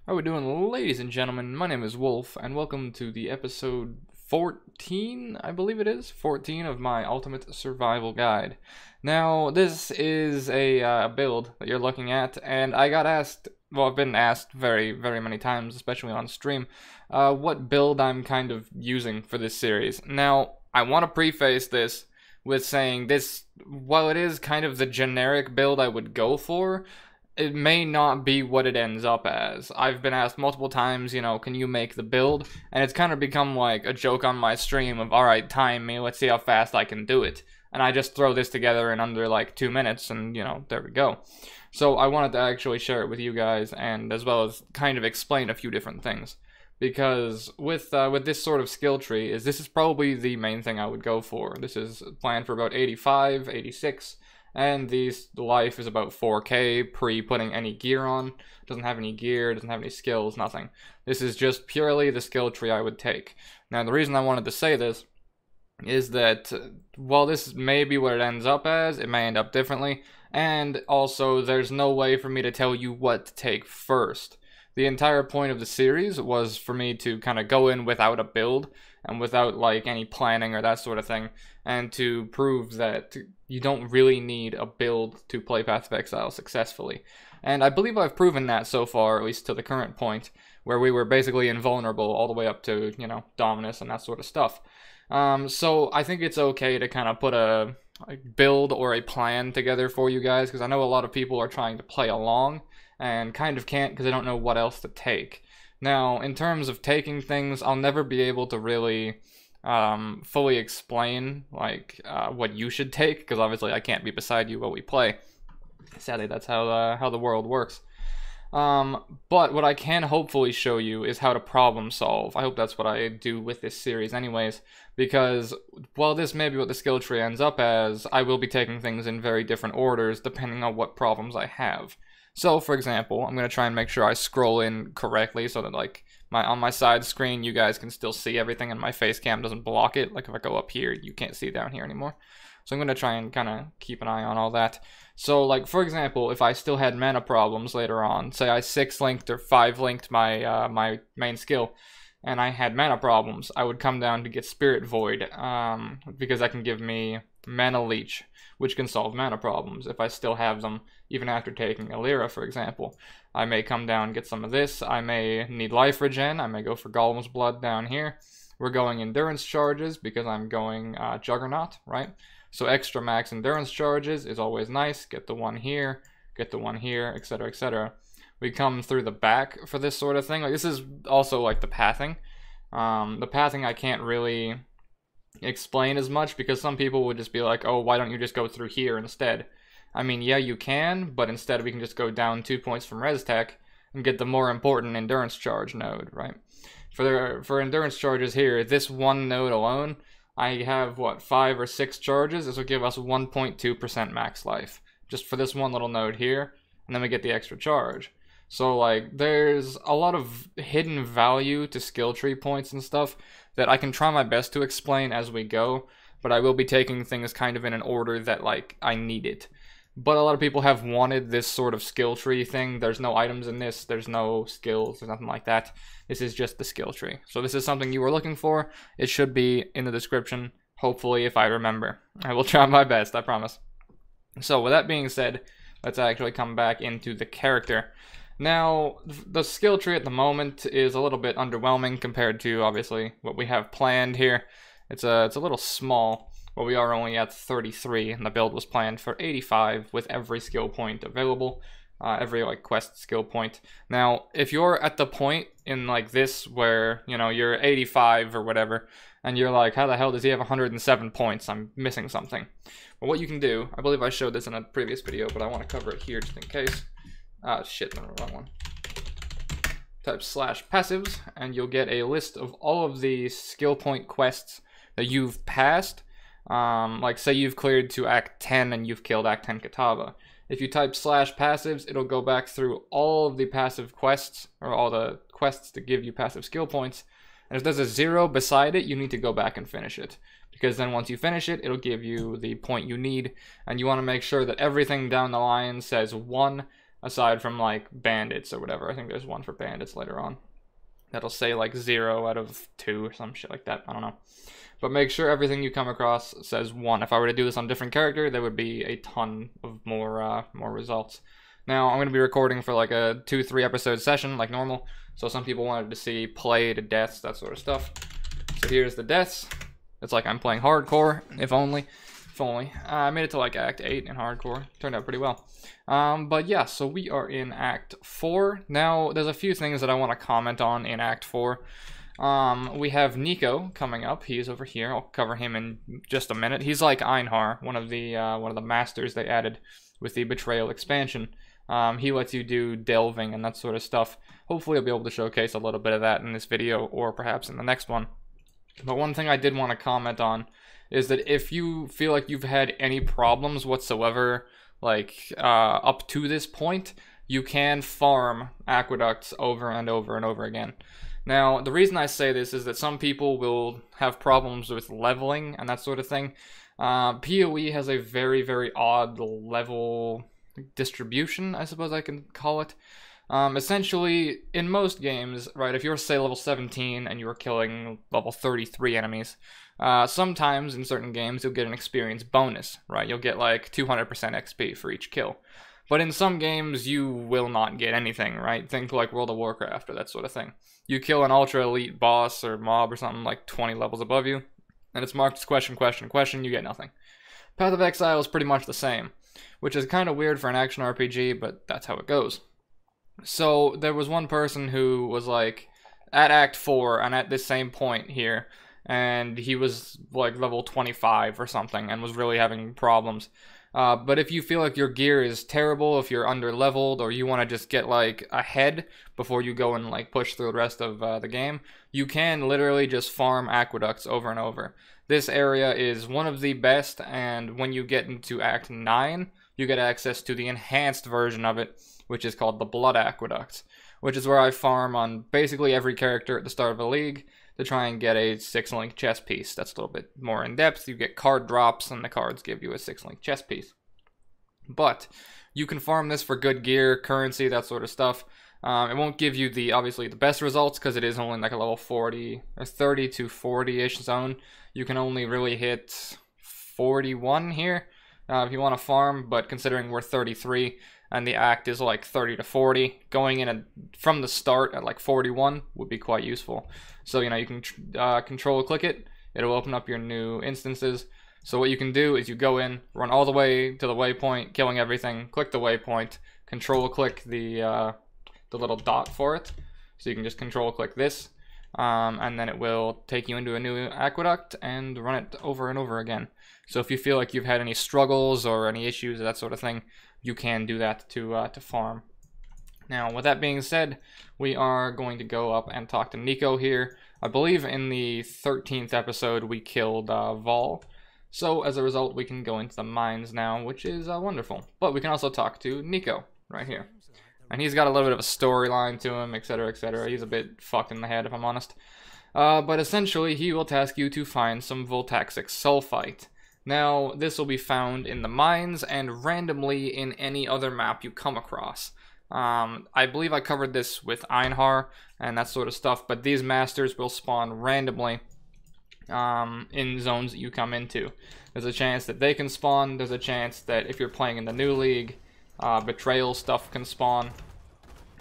How we doing, ladies and gentlemen? My name is Wolf, and welcome to the episode 14, I believe it is, 14 of my Ultimate Survival Guide. Now, this is a build that you're looking at, and I got asked, well, I've been asked very, very many times, especially on stream, what build I'm kind of using for this series. Now, I want to preface this with saying this, while it is kind of the generic build I would go for, it may not be what it ends up as. I've been asked multiple times, can you make the build? And it's kind of become like a joke on my stream of, alright, time me, let's see how fast I can do it. And I just throw this together in under like 2 minutes and, there we go. So I wanted to actually share it with you guys and as well as kind of explain a few different things. Because with this sort of skill tree, this is probably the main thing I would go for. This is planned for about 85, 86. And the life is about 4k pre-putting any gear on. Doesn't have any gear, doesn't have any skills, nothing. This is just purely the skill tree I would take. Now the reason I wanted to say this is that while this may be what it ends up as, it may end up differently. And also there's no way for me to tell you what to take first. The entire point of the series was for me to kind of go in without a build and without like any planning or that sort of thing, and to prove that you don't really need a build to play Path of Exile successfully. And I believe I've proven that so far, at least to the current point, where we were basically invulnerable all the way up to, Dominus and that sort of stuff. So I think it's okay to kind of put a build or a plan together for you guys, because I know a lot of people are trying to play along and kind of can't because they don't know what else to take. Now, in terms of taking things, I'll never be able to really fully explain what you should take, because obviously I can't be beside you while we play. Sadly, that's how the world works. But what I can hopefully show you is how to problem solve. I hope that's what I do with this series anyways, because while this may be what the skill tree ends up as, I will be taking things in very different orders depending on what problems I have. So, for example, I'm going to try and make sure I scroll in correctly so that, on my side screen, you guys can still see everything and my face cam doesn't block it. Like, if I go up here, you can't see down here anymore. So I'm going to try and kind of keep an eye on all that. So, for example, if I still had mana problems later on, say I 6-linked or 5-linked my, my main skill, and I had mana problems, I would come down to get Spirit Void, because that can give me Mana Leech, which can solve mana problems if I still have them, even after taking Illyra, for example. I may come down and get some of this. I may need life regen. I may go for Golem's Blood down here. We're going endurance charges because I'm going Juggernaut, right? So extra max endurance charges is always nice. Get the one here, etc., etc. We come through the back for this sort of thing. This is also the pathing. The pathing I can't really explain as much because some people would just be like, oh, why don't you just go through here instead? I mean, yeah, you can, but instead we can just go down 2 points from Res Tech and get the more important endurance charge node, right? For endurance charges here, this one node alone, I have, 5 or 6 charges. This will give us 1.2% max life, just for this one little node here, and then we get the extra charge. So, there's a lot of hidden value to skill tree points and stuff that I can try my best to explain as we go, but I will be taking things kind of in an order that, I need it. But a lot of people have wanted this sort of skill tree thing. There's no items in this, there's no skills, there's nothing like that. This is just the skill tree. So this is something you were looking for. It should be in the description, hopefully, if I remember. I will try my best, I promise. So with that being said, let's actually come back into the character. Now, the skill tree at the moment is a little bit underwhelming compared to, obviously, what we have planned here. It's a little small, but we are only at 33, and the build was planned for 85 with every skill point available, every, quest skill point. Now, if you're at the point in, this where, you're 85 or whatever, and you're like, how the hell does he have 107 points? I'm missing something. Well, what you can do, I believe I showed this in a previous video, but I want to cover it here just in case. Ah, shit, no, wrong one. Type /passives, and you'll get a list of all of the skill point quests that you've passed. Say you've cleared to Act 10 and you've killed Act 10 Katava. If you type /passives, it'll go back through all of the passive quests, or all the quests to give you passive skill points. And if there's a 0 beside it, you need to go back and finish it. Because then once you finish it, it'll give you the point you need. And you want to make sure that everything down the line says 1, aside from like bandits or whatever. I think there's one for bandits later on that'll say like 0 out of 2 or some shit like that. I don't know. But make sure everything you come across says 1. If I were to do this on a different character, there would be a ton of more results. Now, I'm going to be recording for like a 2-3 episode session like normal. So some people wanted to see play to deaths, that sort of stuff. So here's the deaths. It's like I'm playing hardcore, if only. If only. I made it to like Act 8 in hardcore. Turned out pretty well. But yeah, so we are in Act 4. Now, there's a few things that I want to comment on in Act 4. We have Nico coming up. He's over here. I'll cover him in just a minute. He's like Einhar, one of the masters they added with the Betrayal expansion. He lets you do delving and that sort of stuff. Hopefully I'll be able to showcase a little bit of that in this video or perhaps in the next one. But one thing I did want to comment on is that if you feel like you've had any problems whatsoever, like up to this point, you can farm aqueducts over and over and over again. Now, the reason I say this is that some people will have problems with leveling and that sort of thing. PoE has a very, very odd level distribution, I suppose I can call it. Essentially, in most games, right, if you're, say, level 17 and you're killing level 33 enemies, sometimes in certain games you'll get an experience bonus, right? You'll get like 200% XP for each kill. But in some games, you will not get anything, right? Think like World of Warcraft or that sort of thing. You kill an ultra elite boss or mob or something like 20 levels above you, and it's marked as question, question, question, you get nothing. Path of Exile is pretty much the same, which is kind of weird for an action RPG, but that's how it goes. So there was one person who was like at Act 4 and at this same point here, and he was like level 25 or something and was really having problems. But if you feel like your gear is terrible, if you're under leveled, or you want to just get like ahead before you go and like push through the rest of the game, you can literally just farm aqueducts over and over. This area is one of the best, and when you get into Act 9, you get access to the enhanced version of it, which is called the Blood Aqueduct, which is where I farm on basically every character at the start of a league to try and get a 6-link chest piece. That's a little bit more in depth. You get card drops, and the cards give you a 6-link chest piece. But you can farm this for good gear, currency, that sort of stuff. It won't give you obviously the best results because it is only like a level 40 or 30 to 40-ish zone. You can only really hit 41 here if you want to farm, but considering we're 33 and the act is like 30 to 40, going in from the start at like 41 would be quite useful. So, you know, you can control click it, it'll open up your new instances. So what you can do is you go in, run all the way to the waypoint, killing everything, click the waypoint, control click the little dot for it. So you can just control click this, and then it will take you into a new aqueduct and run it over and over again. So if you feel like you've had any struggles or any issues, that sort of thing, you can do that to farm. Now, with that being said, we are going to go up and talk to Nico here. I believe in the 13th episode we killed Vol. So as a result, we can go into the mines now, which is wonderful. But we can also talk to Nico right here. And he's got a little bit of a storyline to him, etc., etc. He's a bit fucked in the head, if I'm honest. But essentially, he will task you to find some voltaxic sulfite. Now, this will be found in the mines and randomly in any other map you come across. I believe I covered this with Einhar and that sort of stuff, but these masters will spawn randomly in zones that you come into. There's a chance that they can spawn, there's a chance that if you're playing in the new league, betrayal stuff can spawn,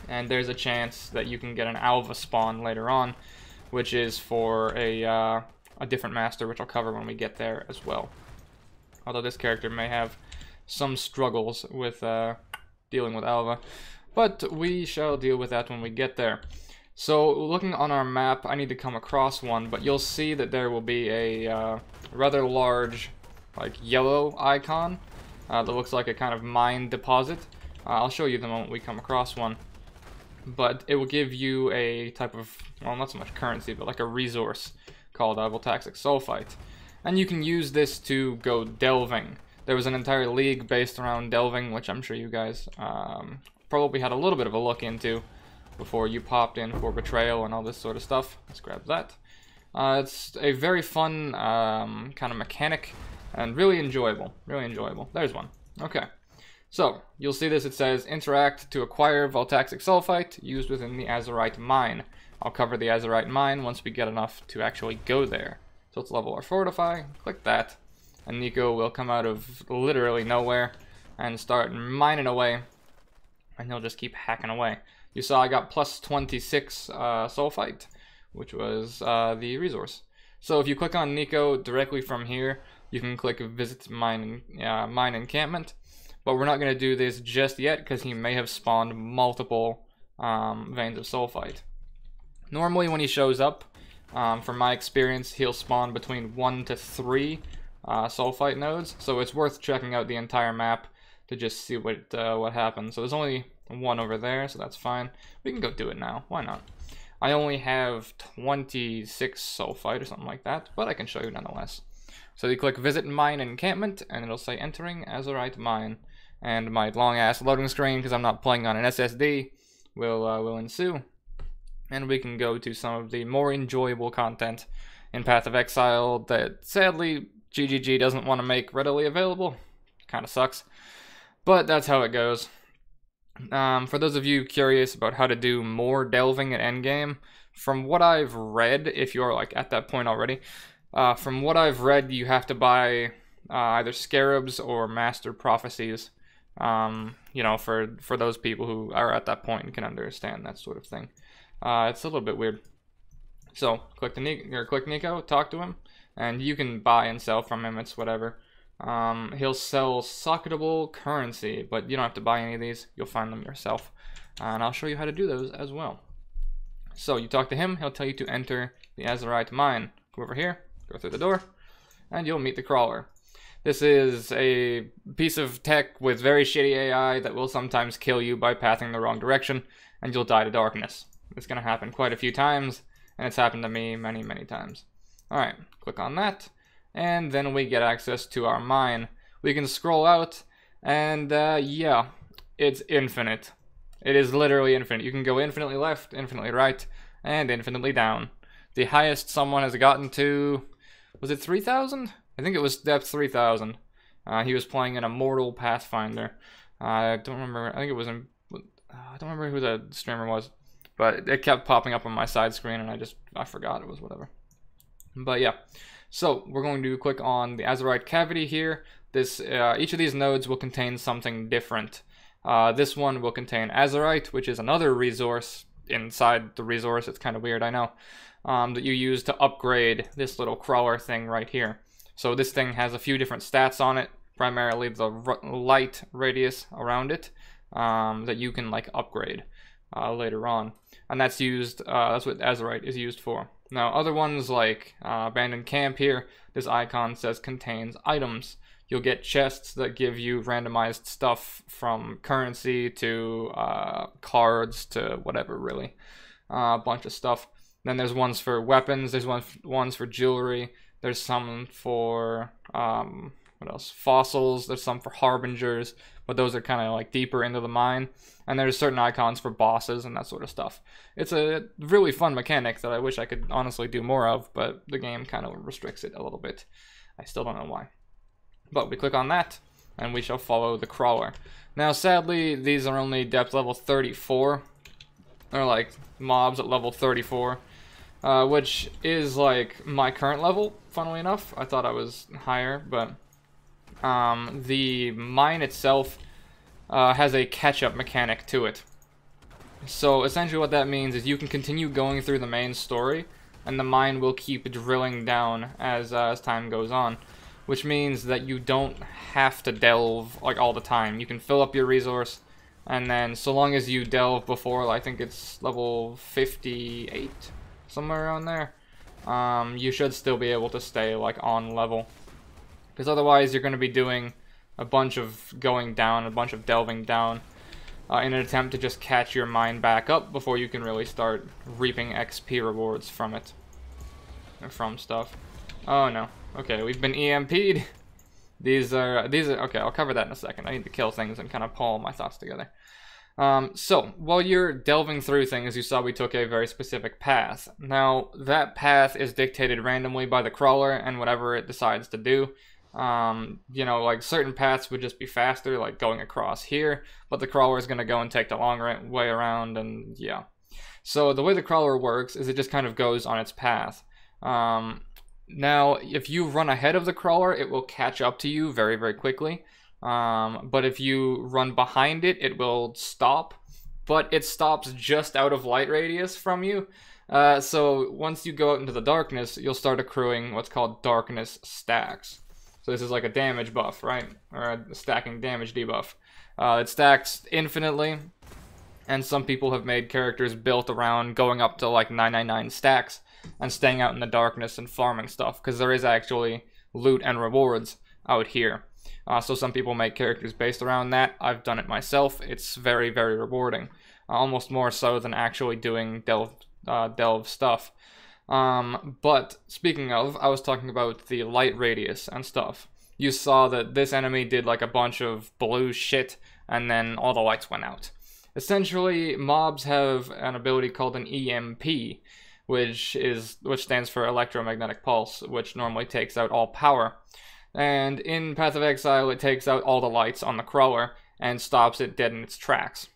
and there's a chance that you can get an alpha spawn later on, which is for a different master, which I'll cover when we get there as well. Although this character may have some struggles with dealing with alpha, but we shall deal with that when we get there. So looking on our map, I need to come across one, but you'll see that there will be a rather large like yellow icon that looks like a kind of mine deposit. I'll show you the moment we come across one, but it will give you a type of, well, not so much currency, but like a resource called voltaxic sulfite, and you can use this to go delving. There was an entire league based around delving, which I'm sure you guys probably had a little bit of a look into before you popped in for betrayal and all this sort of stuff. Let's grab that. It's a very fun kind of mechanic and really enjoyable. Really enjoyable. There's one. Okay. So, you'll see this, it says, interact to acquire voltaxic sulfite used within the azurite mine. I'll cover the azurite mine once we get enough to actually go there. So let's level our fortify, click that, and Nico will come out of literally nowhere and start mining away, and he'll just keep hacking away. You saw I got plus 26 sulfite, which was the resource. So if you click on Nico directly from here, you can click visit mine encampment. But we're not going to do this just yet because he may have spawned multiple veins of sulfite. Normally when he shows up, from my experience, he'll spawn between 1 to 3 sulfite nodes. So it's worth checking out the entire map to just see what happens. So there's only one over there, so that's fine. We can go do it now. Why not? I only have 26 sulfite or something like that, but I can show you nonetheless. So you click visit mine encampment, and it'll say entering azurite mine. And my long-ass loading screen, because I'm not playing on an SSD, will ensue. And we can go to some of the more enjoyable content in Path of Exile that, sadly, GGG doesn't want to make readily available. Kind of sucks. But that's how it goes. For those of you curious about how to do more delving at Endgame, from what I've read, if you're like at that point already, from what I've read, you have to buy either Scarabs or Master Prophecies. You know, for those people who are at that point and can understand that sort of thing. It's a little bit weird. So click Nico, talk to him, and you can buy and sell from him. It's whatever. He'll sell socketable currency, but you don't have to buy any of these. You'll find them yourself, and I'll show you how to do those as well. So you talk to him. He'll tell you to enter the azurite mine. Go over here, go through the door, and you'll meet the crawler. This is a piece of tech with very shitty AI that will sometimes kill you by pathing the wrong direction, and you'll die to darkness. It's going to happen quite a few times, and it's happened to me many, many times. Alright, click on that, and then we get access to our mine. We can scroll out, and yeah, it's infinite. It is literally infinite. You can go infinitely left, infinitely right, and infinitely down. The highest someone has gotten to, was it 3,000? I think it was depth 3,000. He was playing an Immortal Pathfinder. I don't remember. I think it was in. I don't remember who the streamer was, but it kept popping up on my side screen, and I forgot. It was whatever. But yeah, so we're going to click on the azurite cavity here. Each of these nodes will contain something different. This one will contain azurite, which is another resource inside the resource. It's kind of weird, I know. That you use to upgrade this little crawler thing right here. So this thing has a few different stats on it, primarily the light radius around it, that you can like upgrade later on, and that's used. That's what azurite is used for. Now, other ones like abandoned camp here, this icon says contains items. You'll get chests that give you randomized stuff from currency to cards to whatever, really, a bunch of stuff. Then there's ones for weapons. There's ones for jewelry. There's some for, what else? Fossils. There's some for harbingers, but those are kind of like deeper into the mine. And there's certain icons for bosses and that sort of stuff. It's a really fun mechanic that I wish I could honestly do more of, but the game kind of restricts it a little bit. I still don't know why. But we click on that, and we shall follow the crawler. Now, sadly, these are only depth level 34. They're like mobs at level 34. Which is like my current level, funnily enough. I thought I was higher, but the mine itself has a catch-up mechanic to it. So essentially what that means is you can continue going through the main story, and the mine will keep drilling down as time goes on, which means that you don't have to delve like all the time. You can fill up your resource, and then so long as you delve before, I think it's level 58. Somewhere around there, you should still be able to stay like on level, because otherwise you're going to be doing a bunch of going down, a bunch of delving down, in an attempt to just catch your mine back up before you can really start reaping XP rewards from it, or from stuff. Oh no, okay, we've been EMP'd. These are okay, I'll cover that in a second. I need to kill things and kind of pull my thoughts together. So, while you're delving through things, you saw we took a very specific path. Now, that path is dictated randomly by the crawler and whatever it decides to do. You know, like certain paths would just be faster, like going across here, but the crawler is going to go and take the long way around, and yeah. So the way the crawler works is it just kind of goes on its path. Now, if you run ahead of the crawler, it will catch up to you very, very quickly. But if you run behind it, it will stop. But it stops just out of light radius from you. So once you go out into the darkness, you'll start accruing what's called darkness stacks. So this is like a damage buff, right? Or a stacking damage debuff. It stacks infinitely. And some people have made characters built around going up to like 999 stacks and staying out in the darkness and farming stuff, because there is actually loot and rewards out here. So some people make characters based around that. I've done it myself. It's very, very rewarding. Almost more so than actually doing delve stuff. But speaking of, I was talking about the light radius and stuff. You saw that this enemy did like a bunch of blue shit, and then all the lights went out. Essentially, mobs have an ability called an EMP, which stands for electromagnetic pulse, which normally takes out all power. And in Path of Exile, it takes out all the lights on the crawler and stops it dead in its tracks.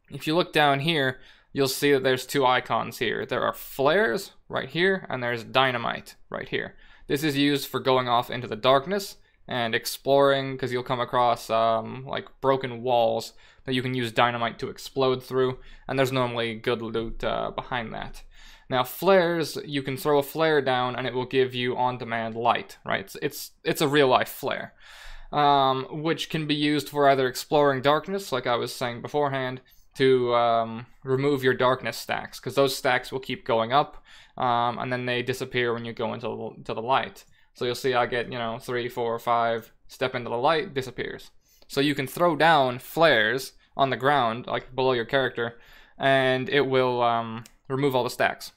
If you look down here, you'll see that there's two icons here. There are flares right here, and there's dynamite right here. This is used for going off into the darkness and exploring, because you'll come across like broken walls that you can use dynamite to explode through, and there's normally good loot behind that. Now flares, you can throw a flare down and it will give you on-demand light, right? It's a real-life flare, which can be used for either exploring darkness, like I was saying beforehand, to remove your darkness stacks, because those stacks will keep going up, and then they disappear when you go into the light. So you'll see I get, 3, 4, 5, step into the light, disappears. So you can throw down flares on the ground, like below your character, and it will remove all the stacks,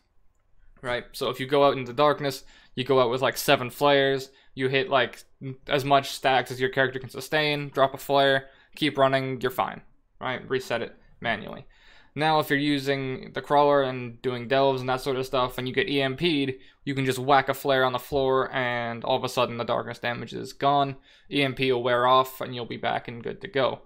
right? So if you go out into darkness, you go out with like 7 flares, you hit like as much stacks as your character can sustain, drop a flare, keep running, you're fine, right? Reset it manually. Now if you're using the crawler and doing delves and that sort of stuff, and you get EMP'd, you can just whack a flare on the floor and all of a sudden the darkness damage is gone, EMP will wear off, and you'll be back and good to go.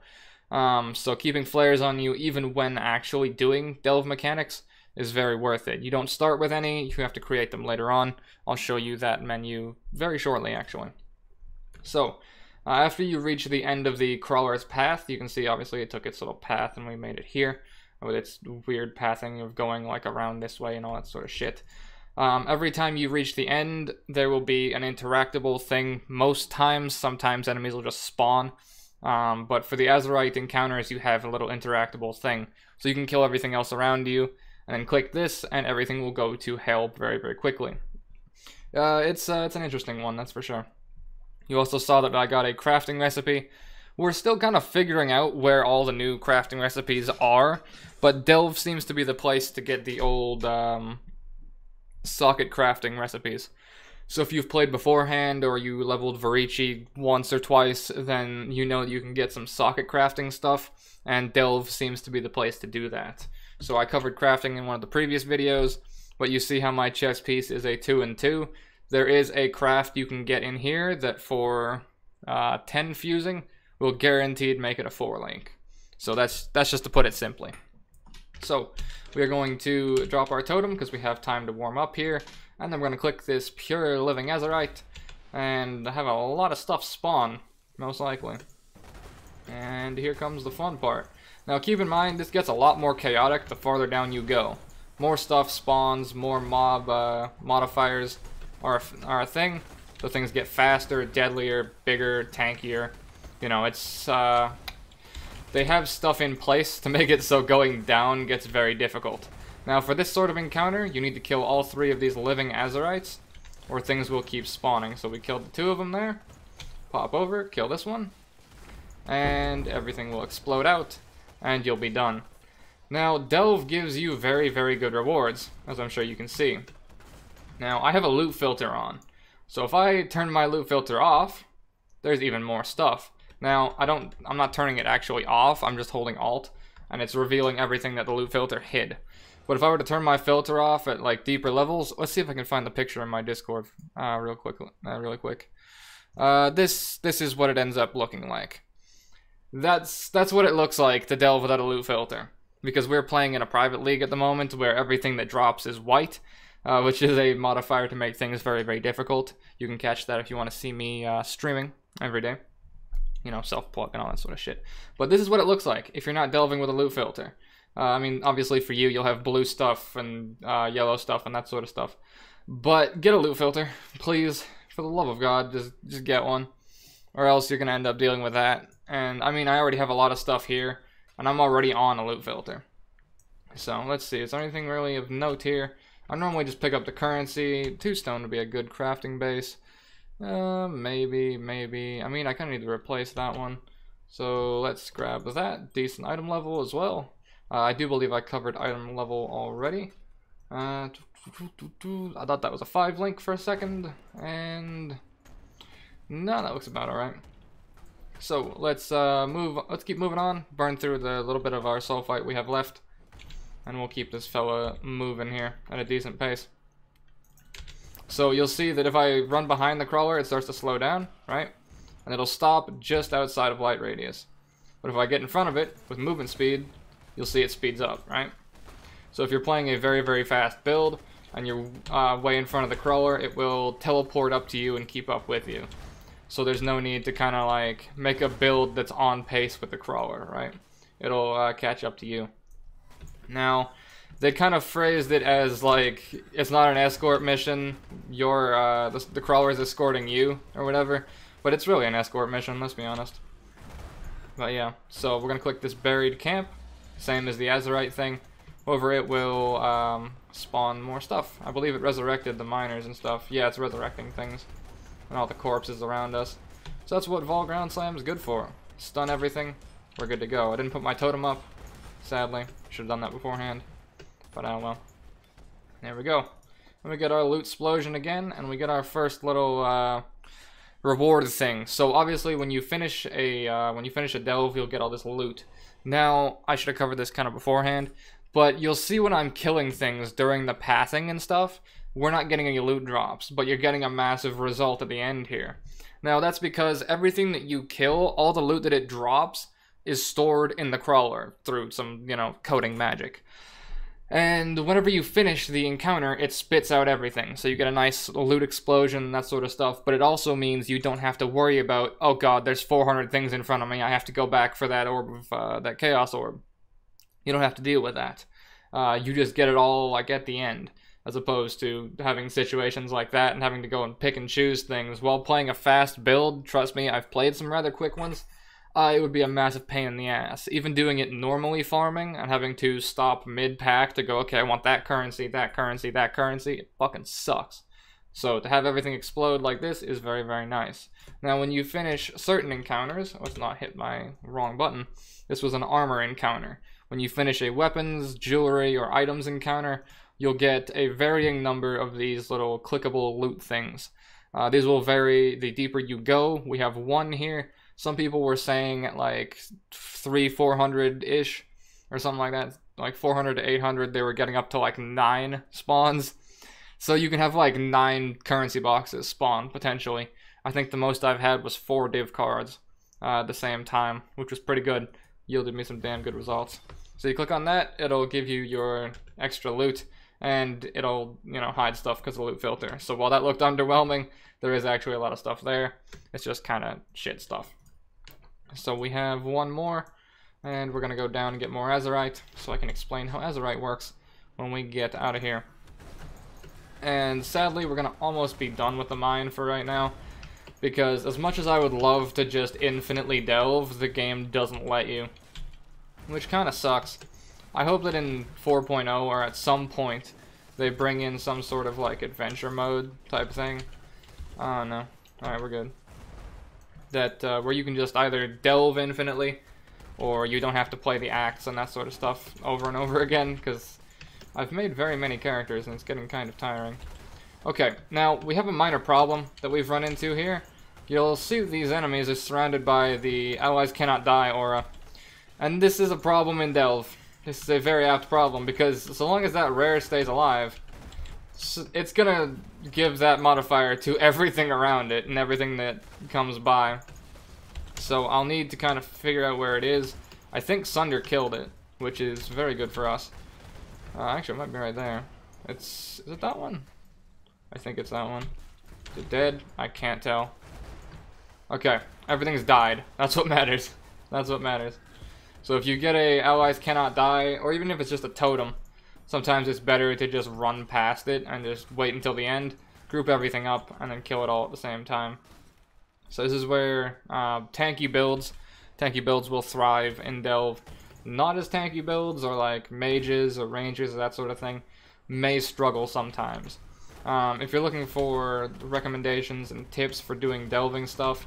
So keeping flares on you even when actually doing delve mechanics is very worth it. You don't start with any, you have to create them later on. I'll show you that menu very shortly actually. So after you reach the end of the crawler's path, you can see obviously it took its little path and we made it here with its weird pathing of going like around this way and all that sort of shit. Every time you reach the end, there will be an interactable thing most times. Sometimes enemies will just spawn. But for the Azerite encounters, you have a little interactable thing. So you can kill everything else around you, and then click this, and everything will go to hell very, very quickly. It's an interesting one, that's for sure. You also saw that I got a crafting recipe. We're still kind of figuring out where all the new crafting recipes are, but Delve seems to be the place to get the old socket crafting recipes. So if you've played beforehand or you leveled Varici once or twice, then you know that you can get some socket crafting stuff, and Delve seems to be the place to do that. So I covered crafting in one of the previous videos, but you see how my chest piece is a 2 and 2. There is a craft you can get in here that for 10 fusing will guaranteed make it a 4 link. So that's just to put it simply. So we are going to drop our totem because we have time to warm up here, and then we're going to click this pure living Azerite and have a lot of stuff spawn, most likely. And here comes the fun part. Now keep in mind, this gets a lot more chaotic the farther down you go. More stuff spawns, more mob modifiers are a thing, so things get faster, deadlier, bigger, tankier. You know, it's they have stuff in place to make it so going down gets very difficult. Now for this sort of encounter, you need to kill all 3 of these living Azerites, or things will keep spawning. So we killed the 2 of them there, pop over, kill this one, and everything will explode out, and you'll be done. Now Delve gives you very, very good rewards, as I'm sure you can see. Now I have a loot filter on, so if I turn my loot filter off, there's even more stuff. Now I'm not turning it actually off, I'm just holding Alt, and it's revealing everything that the loot filter hid. But if I were to turn my filter off at like deeper levels, let's see if I can find the picture in my Discord really quick. this is what it ends up looking like. That's what it looks like to delve without a loot filter, because we're playing in a private league at the moment where everything that drops is white, which is a modifier to make things very, very difficult. You can catch that if you want to see me streaming every day. You know, self-plug and all that sort of shit. But this is what it looks like if you're not delving with a loot filter. I mean, obviously for you, you'll have blue stuff and yellow stuff and that sort of stuff. But get a loot filter, please. For the love of God, just get one. Or else you're going to end up dealing with that. And, I mean, I already have a lot of stuff here, and I'm already on a loot filter. So, let's see. Is there anything really of note here? I normally just pick up the currency. 2 stone would be a good crafting base. Maybe. I mean, I kind of need to replace that one. So, let's grab that. Decent item level as well. I do believe I covered item level already. I thought that was a 5 link for a second. And... no, that looks about alright. So let's keep moving on, burn through the little bit of our sulfite we have left, and we'll keep this fella moving here at a decent pace. So you'll see that if I run behind the crawler, it starts to slow down, right? And it'll stop just outside of light radius. But if I get in front of it with movement speed, you'll see it speeds up, right? So if you're playing a very, very fast build, and you're way in front of the crawler, it will teleport up to you and keep up with you. So there's no need to kind of like make a build that's on pace with the crawler, right? It'll catch up to you. Now, they kind of phrased it as like, it's not an escort mission, you're, the crawler is escorting you, or whatever. But it's really an escort mission, let's be honest. But yeah, so we're gonna click this buried camp, same as the Azurite thing. Over it will spawn more stuff. I believe it resurrected the miners and stuff. Yeah, it's resurrecting things. And all the corpses around us. So that's what Vol Ground Slam is good for. Stun everything, we're good to go. I didn't put my totem up, sadly. Should have done that beforehand. But oh well. There we go. And we get our loot explosion again, and we get our first little reward thing. So obviously when you finish a delve, you'll get all this loot. Now, I should have covered this kind of beforehand, but you'll see when I'm killing things during the pathing and stuff, we're not getting any loot drops, but you're getting a massive result at the end here. Now, that's because everything that you kill, all the loot that it drops, is stored in the crawler through some, you know, coding magic. And whenever you finish the encounter, it spits out everything. So you get a nice loot explosion, that sort of stuff, but it also means you don't have to worry about, oh god, there's 400 things in front of me, I have to go back for that orb of, that chaos orb. You don't have to deal with that. You just get it all, like, at the end. As opposed to having situations like that and having to go and pick and choose things. While playing a fast build, trust me, I've played some rather quick ones, it would be a massive pain in the ass. Even doing it normally farming and having to stop mid-pack to go, okay, I want that currency, that currency, that currency, it fucking sucks. So to have everything explode like this is very, very nice. Now when you finish certain encounters, let's not hit my wrong button, this was an armor encounter. When you finish a weapons, jewelry, or items encounter, you'll get a varying number of these little clickable loot things. These will vary the deeper you go. We have 1 here. Some people were saying like 300-400-ish or something like that. Like 400 to 800, they were getting up to like 9 spawns. So you can have like 9 currency boxes spawn, potentially. I think the most I've had was 4 div cards at the same time, which was pretty good. Yielded me some damn good results. So you click on that, it'll give you your extra loot. And it'll, you know, hide stuff because of the loot filter. So while that looked underwhelming, there is actually a lot of stuff there. It's just kind of shit stuff. So we have 1 more, and we're going to go down and get more Azurite, so I can explain how Azurite works when we get out of here. And sadly, we're going to almost be done with the mine for right now, because as much as I would love to just infinitely delve, the game doesn't let you, which kind of sucks. I hope that in 4.0 or at some point they bring in some sort of like adventure mode type thing. Oh no. Alright, we're good. That where you can just either delve infinitely or you don't have to play the acts and that sort of stuff over and over again, because I've made very many characters and it's getting kind of tiring. Okay, now we have a minor problem that we've run into here. You'll see these enemies are surrounded by the allies cannot die aura. And this is a problem in delve. This is a very apt problem, because so long as that rare stays alive, it's gonna give that modifier to everything around it and everything that comes by. So I'll need to kind of figure out where it is. I think Sunder killed it, which is very good for us. Actually, it might be right there. Is it that one? I think it's that one. Is it dead? I can't tell. Okay, everything's died. That's what matters. That's what matters. So if you get a allies cannot die, or even if it's just a totem, sometimes it's better to just run past it and just wait until the end, group everything up, and then kill it all at the same time. So this is where tanky builds will thrive in Delve. Not as tanky builds, or like mages or rangers or that sort of thing, may struggle sometimes. If you're looking for recommendations and tips for doing delving stuff,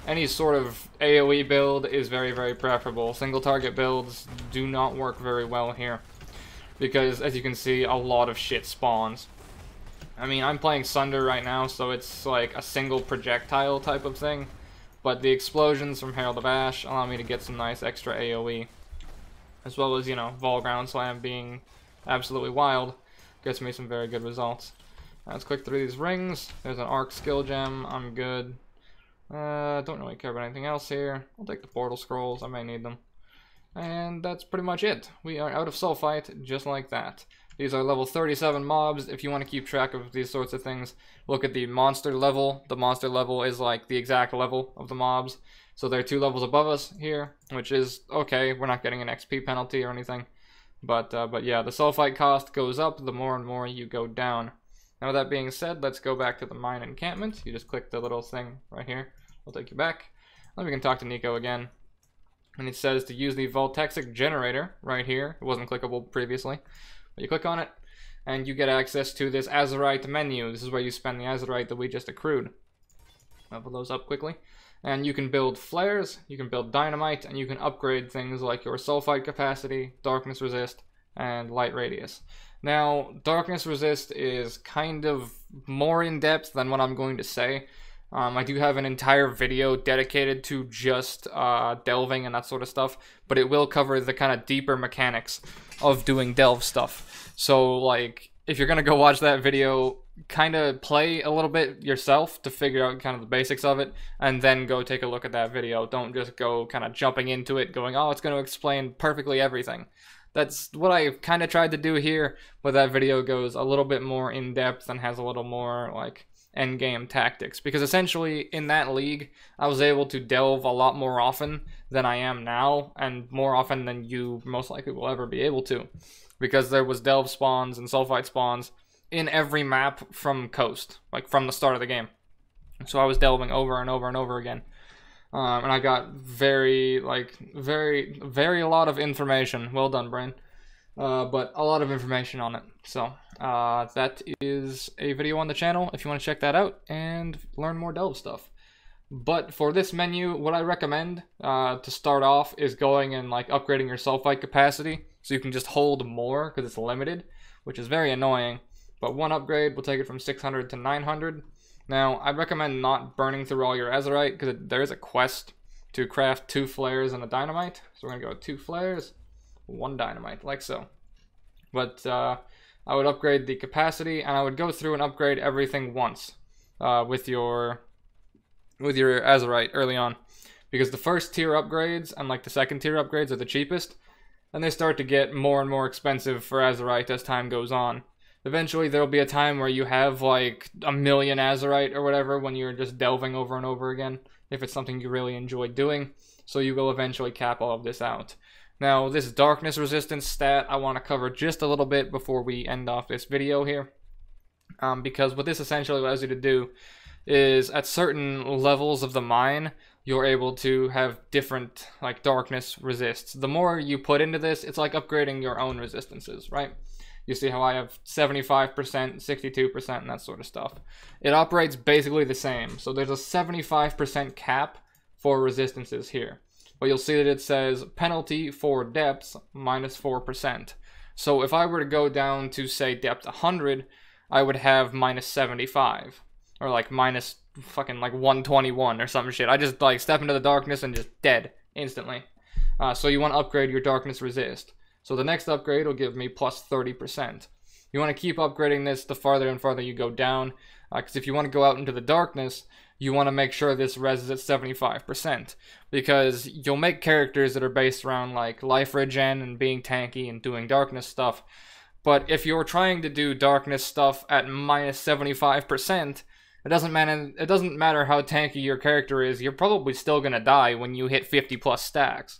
any sort of AoE build is very, very preferable. Single target builds do not work very well here, because as you can see, a lot of shit spawns. I mean, I'm playing Sunder right now, so it's like a single projectile type of thing, but the explosions from Herald of Ash allow me to get some nice extra AoE, as well as, you know, Vol Ground Slam being absolutely wild gets me some very good results. Let's click through these rings. There's an Arc Skill Gem. I'm good. Don't really care about anything else here. I'll take the Portal Scrolls. I may need them. And that's pretty much it. We are out of Sulfite, just like that. These are level 37 mobs. If you want to keep track of these sorts of things, look at the monster level. The monster level is like the exact level of the mobs. So they're 2 levels above us here, which is okay. We're not getting an XP penalty or anything. But yeah, the Sulfite cost goes up the more and more you go down. Now, with that being said, let's go back to the mine encampment. You just click the little thing right here. I'll take you back. Then we can talk to Nico again. And it says to use the Voltexic generator right here. It wasn't clickable previously. But you click on it, and you get access to this Azurite menu. This is where you spend the Azurite that we just accrued. Level those up quickly. And you can build flares, you can build dynamite, and you can upgrade things like your Sulfite capacity, Darkness Resist, and Light Radius. Now, Darkness Resist is kind of more in depth than what I'm going to say. I do have an entire video dedicated to just delving and that sort of stuff, but it will cover the kind of deeper mechanics of doing delve stuff. So, like, if you're going to go watch that video, kind of play a little bit yourself to figure out kind of the basics of it, and then go take a look at that video. Don't just go kind of jumping into it going, oh, it's going to explain perfectly everything. That's what I kind of tried to do here, but that video goes a little bit more in depth and has a little more, like, endgame tactics. Because essentially, in that league, I was able to delve a lot more often than I am now, and more often than you most likely will ever be able to. Because there was delve spawns and sulfite spawns in every map from coast, like from the start of the game. So I was delving over and over and over again. And I got very a lot of information. Well done, Brain. But a lot of information on it. So that is a video on the channel if you want to check that out and learn more delve stuff. But for this menu, what I recommend to start off is going and like upgrading your sulfite capacity so you can just hold more because it's limited, which is very annoying. But one upgrade will take it from 600 to 900. Now, I recommend not burning through all your Azurite because there is a quest to craft 2 flares and a dynamite. So we're going to go with 2 flares, 1 dynamite, like so. But I would upgrade the capacity, and I would go through and upgrade everything once with your Azurite early on. Because the first tier upgrades and like the second tier upgrades are the cheapest, and they start to get more and more expensive for Azurite as time goes on. Eventually, there'll be a time where you have like 1,000,000 Azurite or whatever when you're just delving over and over again, if it's something you really enjoy doing. So you will eventually cap all of this out. Now, this darkness resistance stat I want to cover just a little bit before we end off this video here. Because what this essentially allows you to do is at certain levels of the mine, you're able to have different like darkness resists. The more you put into this, it's like upgrading your own resistances, right? You see how I have 75%, 62%, and that sort of stuff. It operates basically the same. So there's a 75% cap for resistances here. But you'll see that it says penalty for depths minus 4%. So if I were to go down to, say, depth 100, I would have minus 75. Or like minus fucking like 121 or some shit. I just like step into the darkness and just dead instantly. So you want to upgrade your darkness resist. So the next upgrade will give me plus 30%. You want to keep upgrading this the farther and farther you go down, because if you want to go out into the darkness, you want to make sure this res is at 75%, because you'll make characters that are based around like life regen and being tanky and doing darkness stuff. But if you're trying to do darkness stuff at minus 75%, it doesn't matter how tanky your character is, you're probably still gonna die when you hit 50 plus stacks.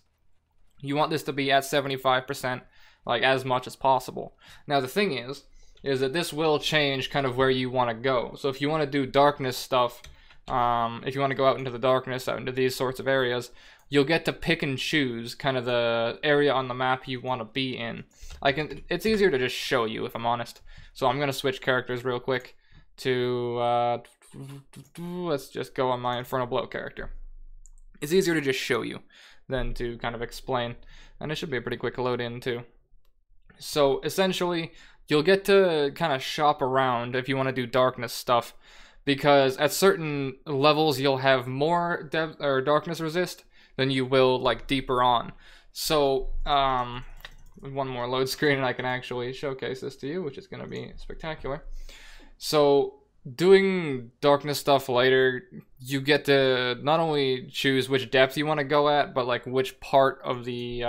You want this to be at 75%, like as much as possible. Now the thing is that this will change kind of where you want to go. So if you want to do darkness stuff, if you want to go out into the darkness, out into these sorts of areas, you'll get to pick and choose kind of the area on the map you want to be in. It's easier to just show you, if I'm honest. So I'm gonna switch characters real quick to let's just go on my Infernal Blow character. It's easier to just show you than to kind of explain, and it should be a pretty quick load in too. So essentially, you'll get to kind of shop around if you want to do darkness stuff, because at certain levels you'll have more depth or darkness resist than you will like deeper on. So one more load screen and I can actually showcase this to you, which is going to be spectacular. So doing darkness stuff later, you get to not only choose which depth you want to go at, but like which part of the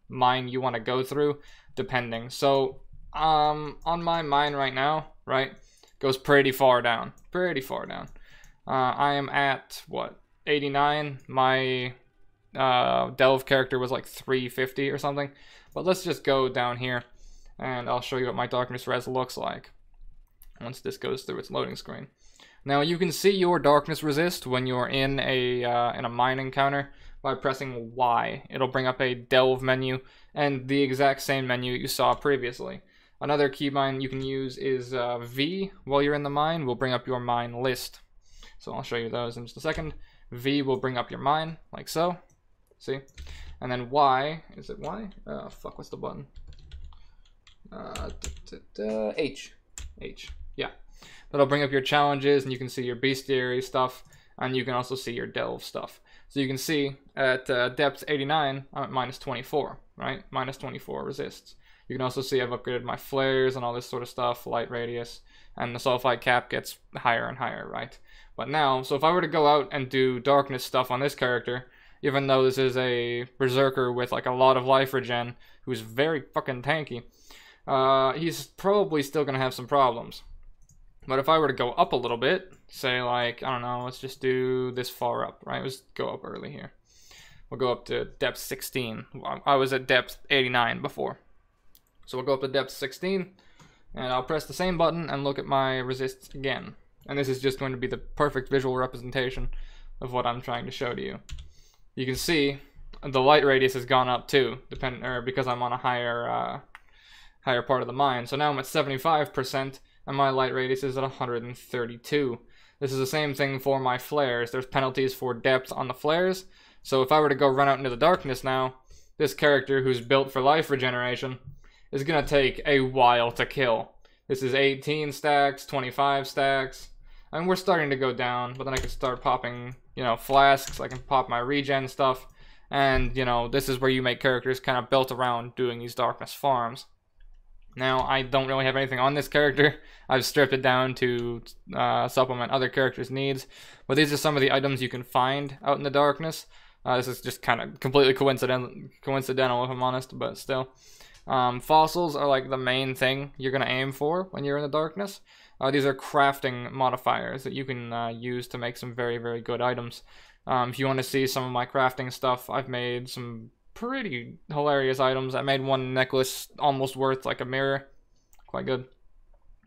mine you want to go through, depending. So on my mine right now, right, goes pretty far down, I am at what, 89. My delve character was like 350 or something, but let's just go down here and I'll show you what my darkness res looks like once this goes through its loading screen. Now you can see your darkness resist when you're in a mine encounter by pressing Y. It'll bring up a delve menu and the exact same menu you saw previously. Another keybind you can use is V while you're in the mine will bring up your mine list. So I'll show you those in just a second. V will bring up your mine, like so. See? And then Y, is it Y? Oh, fuck, what's the button? H. Yeah. That'll bring up your challenges, and you can see your bestiary stuff, and you can also see your delve stuff. So you can see at depth 89, I'm at minus 24, right? Minus 24 resists. You can also see I've upgraded my flares and all this sort of stuff, light radius, and the sulfide cap gets higher and higher, right? But now, so if I were to go out and do darkness stuff on this character, even though this is a berserker with like a lot of life regen, who's very fucking tanky, he's probably still gonna have some problems. But if I were to go up a little bit, say like, I don't know, let's just do this far up, right? Let's go up early here. We'll go up to depth 16. I was at depth 89 before. So we'll go up to depth 16, and I'll press the same button and look at my resists again. And this is just going to be the perfect visual representation of what I'm trying to show to you. You can see the light radius has gone up too, because I'm on a higher part of the mine. So now I'm at 75%, and my light radius is at 132. This is the same thing for my flares. There's penalties for depth on the flares. So if I were to go run out into the darkness now, this character who's built for life regeneration is going to take a while to kill. This is 18 stacks, 25 stacks, and we're starting to go down, but then I can start popping, you know, flasks. I can pop my regen stuff, and, you know, this is where you make characters kind of built around doing these darkness farms. Now, I don't really have anything on this character. I've stripped it down to supplement other characters' needs, but these are some of the items you can find out in the darkness. This is just kind of completely coincidental, if I'm honest, but still. Fossils are like the main thing you're going to aim for when you're in the darkness. These are crafting modifiers that you can use to make some very, very good items. If you want to see some of my crafting stuff, I've made some pretty hilarious items. I made one necklace almost worth like a mirror. Quite good.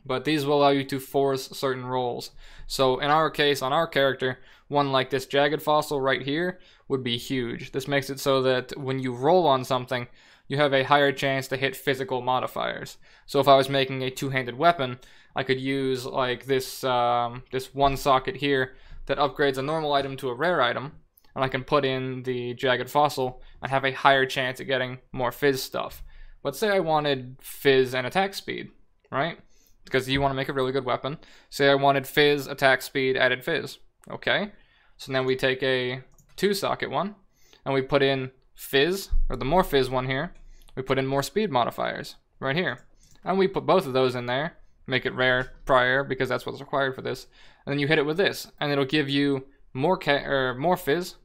But these will allow you to force certain rolls. So in our case, on our character, one like this jagged fossil right here would be huge. This makes it so that when you roll on something, you have a higher chance to hit physical modifiers. So if I was making a two-handed weapon, I could use like this this one socket here that upgrades a normal item to a rare item, and I can put in the jagged fossil and have a higher chance at getting more fizz stuff. But say I wanted fizz and attack speed, right? Because you want to make a really good weapon. Say I wanted fizz, attack speed, added fizz. Okay, so now we take a two-socket one, and we put in fizz, or the more fizz one here. We put in more speed modifiers right here. And we put both of those in there, make it rare prior, because that's what's required for this. And then you hit it with this, and it'll give you more fizz,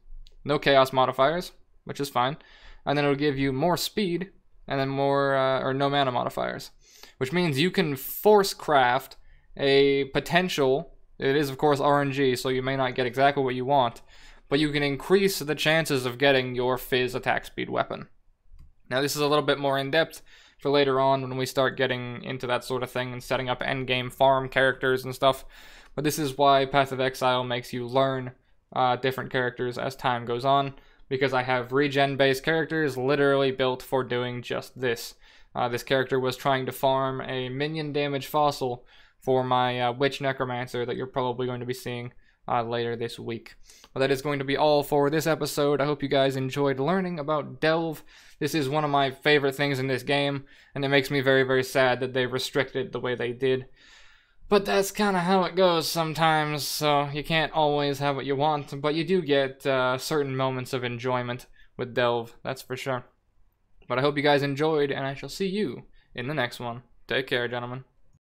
no chaos modifiers, which is fine. And then it'll give you more speed, and then more, or no mana modifiers. Which means you can force craft a potential, it is of course RNG, so you may not get exactly what you want, but you can increase the chances of getting your fizz attack speed weapon. Now this is a little bit more in depth for later on when we start getting into that sort of thing and setting up endgame farm characters and stuff, but this is why Path of Exile makes you learn different characters as time goes on, because I have regen based characters literally built for doing just this. This character was trying to farm a minion damage fossil for my Witch Necromancer that you're probably going to be seeing later this week. Well, that is going to be all for this episode. I hope you guys enjoyed learning about Delve. This is one of my favorite things in this game, and it makes me very, very sad that they restricted the way they did. But that's kind of how it goes sometimes, so you can't always have what you want, but you do get certain moments of enjoyment with Delve, that's for sure. But I hope you guys enjoyed, and I shall see you in the next one. Take care, gentlemen.